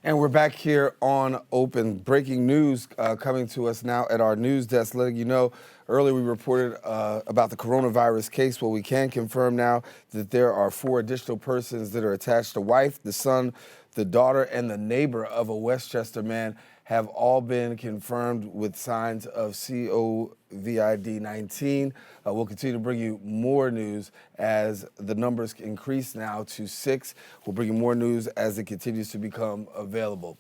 And we're back here on Open. Breaking news coming to us now at our news desk, letting you know, earlier we reported about the coronavirus case. Well, we can confirm now that there are 4 additional persons that are attached. The wife, the son, the daughter, and the neighbor of a Westchester man have all been confirmed with signs of COVID-19. We'll continue to bring you more news as the numbers increase now to 6. We'll bring you more news as it continues to become available.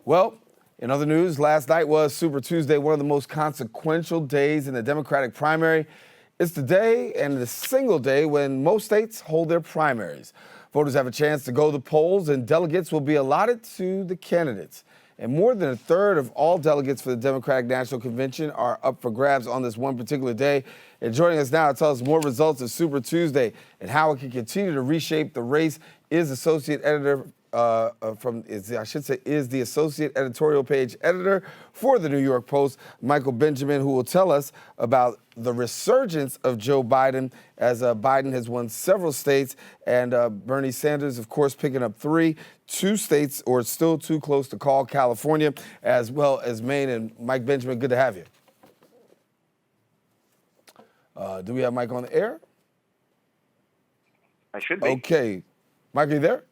Well, in other news, last night was Super Tuesday, one of the most consequential days in the Democratic primary. It's the day and the single day when most states hold their primaries. Voters have a chance to go to the polls, and delegates will be allotted to the candidates. And more than a third of all delegates for the Democratic National Convention are up for grabs on this one particular day. And joining us now to tell us more results of Super Tuesday and how it can continue to reshape the race is Associate Editor is the Associate Editorial Page Editor for the New York Post, Michael Benjamin, who will tell us about the resurgence of Joe Biden as Biden has won several states, and Bernie Sanders, of course, picking up 3. 2 states, or still too close to call, California, as well as Maine. And Mike Benjamin, good to have you. Do we have Mike on the air? I should be. Okay. Mike, are you there?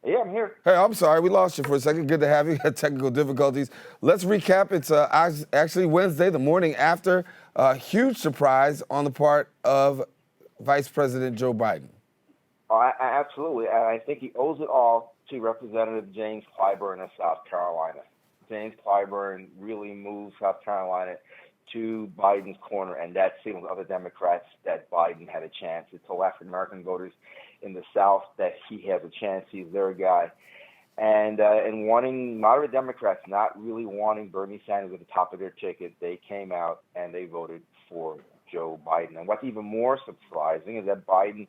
Yeah, I'm here. Hey, I'm sorry. We lost you for a second. Good to have you. Had technical difficulties. Let's recap. It's actually Wednesday, the morning after. Huge surprise on the part of Vice President Joe Biden. Absolutely. I think he owes it all to Representative James Clyburn of South Carolina. James Clyburn really moved South Carolina to Biden's corner, and that signaled to other Democrats that Biden had a chance. It told African-American voters in the South that he has a chance. He's their guy. And wanting moderate Democrats, not really wanting Bernie Sanders at the top of their ticket, they came out and they voted for Joe Biden. And what's even more surprising is that Biden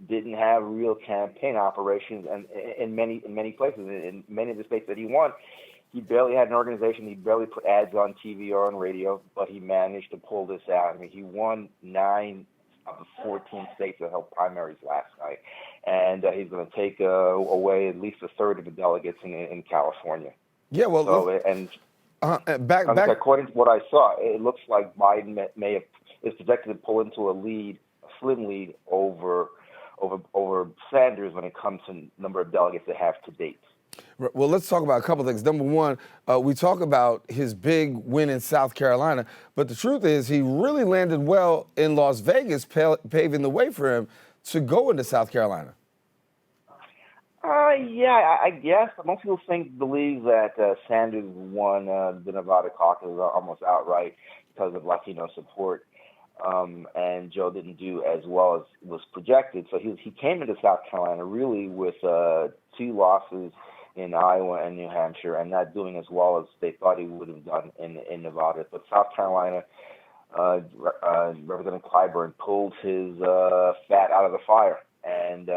didn't have real campaign operations, and in many places, in many of the states that he won, he barely had an organization. He barely put ads on TV or on radio, but he managed to pull this out. I mean, he won 9 of the 14 states that held primaries last night, and he's going to take away at least a third of the delegates in California. Yeah, well, so, according to what I saw, it looks like Biden is projected to pull into a slim lead over Sanders when it comes to number of delegates they have to date. Well, let's talk about a couple of things. Number one, we talk about his big win in South Carolina, but the truth is he really landed well in Las Vegas, paving the way for him to go into South Carolina. Yeah, I guess. Most people believe that Sanders won the Nevada caucus almost outright because of Latino support. And Joe didn't do as well as was projected. So he came into South Carolina really with 2 losses in Iowa and New Hampshire, and not doing as well as they thought he would have done in Nevada. But South Carolina, Representative Clyburn pulled his fat out of the fire, and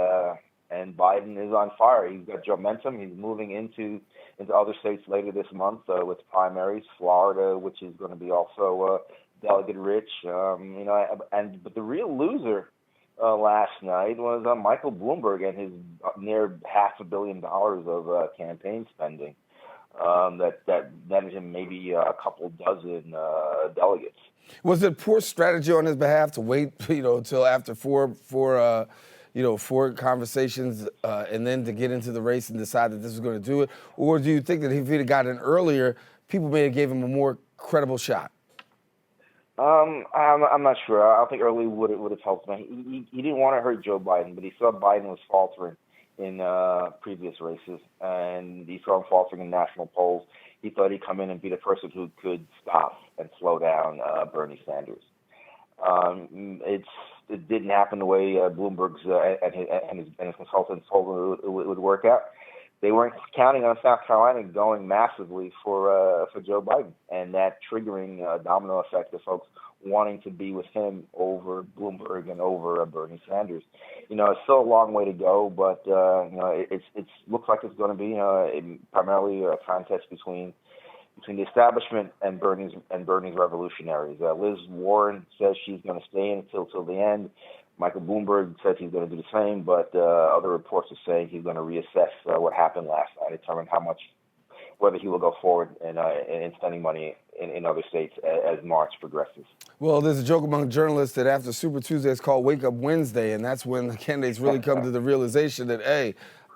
Biden is on fire. He's got momentum. He's moving into other states later this month with primaries. Florida, which is going to be also delegate rich, but the real loser last night was Michael Bloomberg and his near $500 million of campaign spending. That netted him maybe a couple dozen delegates. Was it poor strategy on his behalf to wait, until after four conversations and then to get into the race and decide that this was going to do it, or do you think that if he'd have gotten earlier, people may have gave him a more credible shot? I'm not sure. I don't think early would have helped him. He didn't want to hurt Joe Biden, but he saw Biden was faltering in previous races, and he saw him faltering in national polls. He thought he'd come in and be the person who could stop and slow down Bernie Sanders. It didn't happen the way Bloomberg's and his consultants told him it would work out. They weren't counting on South Carolina going massively for Joe Biden, and that triggering a domino effect of folks wanting to be with him over Bloomberg and over Bernie Sanders. It's still a long way to go, but it looks like it's going to be primarily a contest between the establishment and Bernie's revolutionaries. Liz Warren says she's going to stay in until the end. Michael Bloomberg says he's going to do the same, but other reports are saying he's going to reassess what happened last night, determine whether he will go forward in spending money in other states as March progresses. Well, there's a joke among journalists that after Super Tuesday, it's called Wake Up Wednesday, and that's when the candidates really come to the realization that, hey,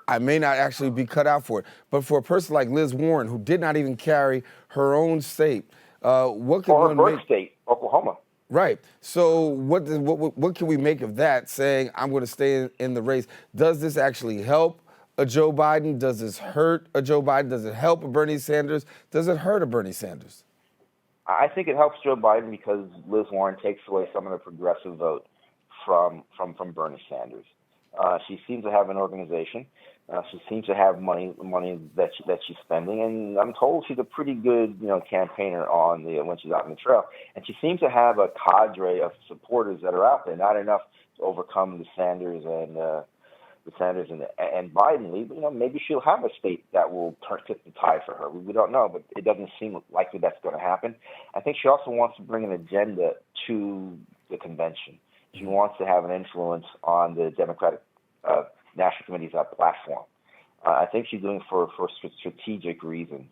I may not actually be cut out for it. But for a person like Liz Warren, who did not even carry her own state, what can or her birth state, Oklahoma. Right. So what can we make of that, saying I'm going to stay in the race? Does this actually help a Joe Biden? Does this hurt a Joe Biden? Does it help a Bernie Sanders? Does it hurt a Bernie Sanders? I think it helps Joe Biden because Liz Warren takes away some of the progressive vote from Bernie Sanders. She seems to have an organization. She seems to have money that she's spending, and I'm told she's a pretty good, campaigner when she's out on the trail. And she seems to have a cadre of supporters that are out there, not enough to overcome the Sanders and Biden lead. But, maybe she'll have a state that will tip the tide for her. We don't know, but it doesn't seem likely that's going to happen. I think she also wants to bring an agenda to the convention. She wants to have an influence on the Democratic National Committee's platform. I think she's doing it for strategic reasons.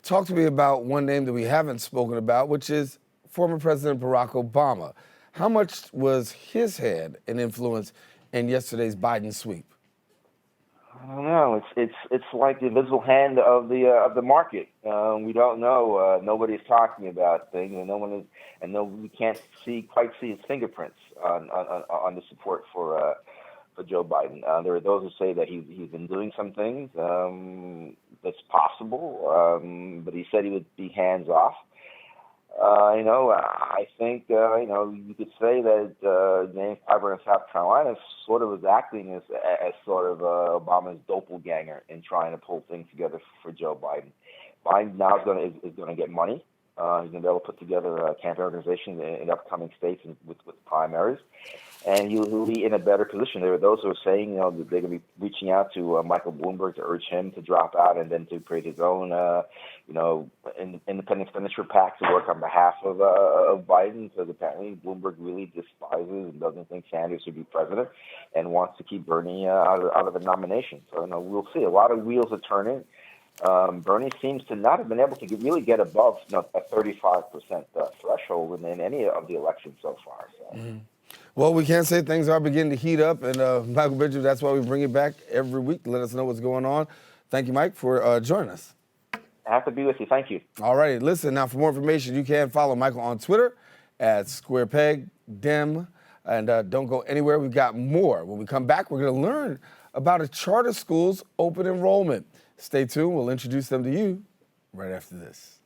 Talk to me about one name that we haven't spoken about, which is former President Barack Obama. How much was his hand and influence in yesterday's Biden sweep? I don't know. It's like the invisible hand of the market. We don't know. Nobody's talking about things, and we can't quite see his fingerprints on the support for Joe Biden. There are those who say that he's been doing some things that's possible, but he said he would be hands off. I think you could say that James Clyburn in South Carolina sort of was acting as sort of Obama's doppelganger in trying to pull things together for Joe Biden. Biden now is going to get money. He's going to be able to put together a campaign organization in upcoming states with primaries, and he'll be in a better position. There are those who are saying, that they're going to be reaching out to Michael Bloomberg to urge him to drop out and then to create his own, independent expenditure PAC to work on behalf of Biden, because apparently Bloomberg really despises and doesn't think Sanders should be president and wants to keep Bernie out of the nomination. So, we'll see. A lot of wheels are turning. Bernie seems to not have been able to really get above a 35% threshold in any of the elections so far. So. Mm-hmm. Well, we can say things are beginning to heat up, and Michael Benjamin, that's why we bring it back every week to let us know what's going on. Thank you, Mike, for joining us. I have to be with you. Thank you. All right. Listen, now for more information, you can follow Michael on Twitter at SquarePegDem, and don't go anywhere. We've got more. When we come back, we're going to learn about a charter school's open enrollment. Stay tuned. We'll introduce them to you right after this.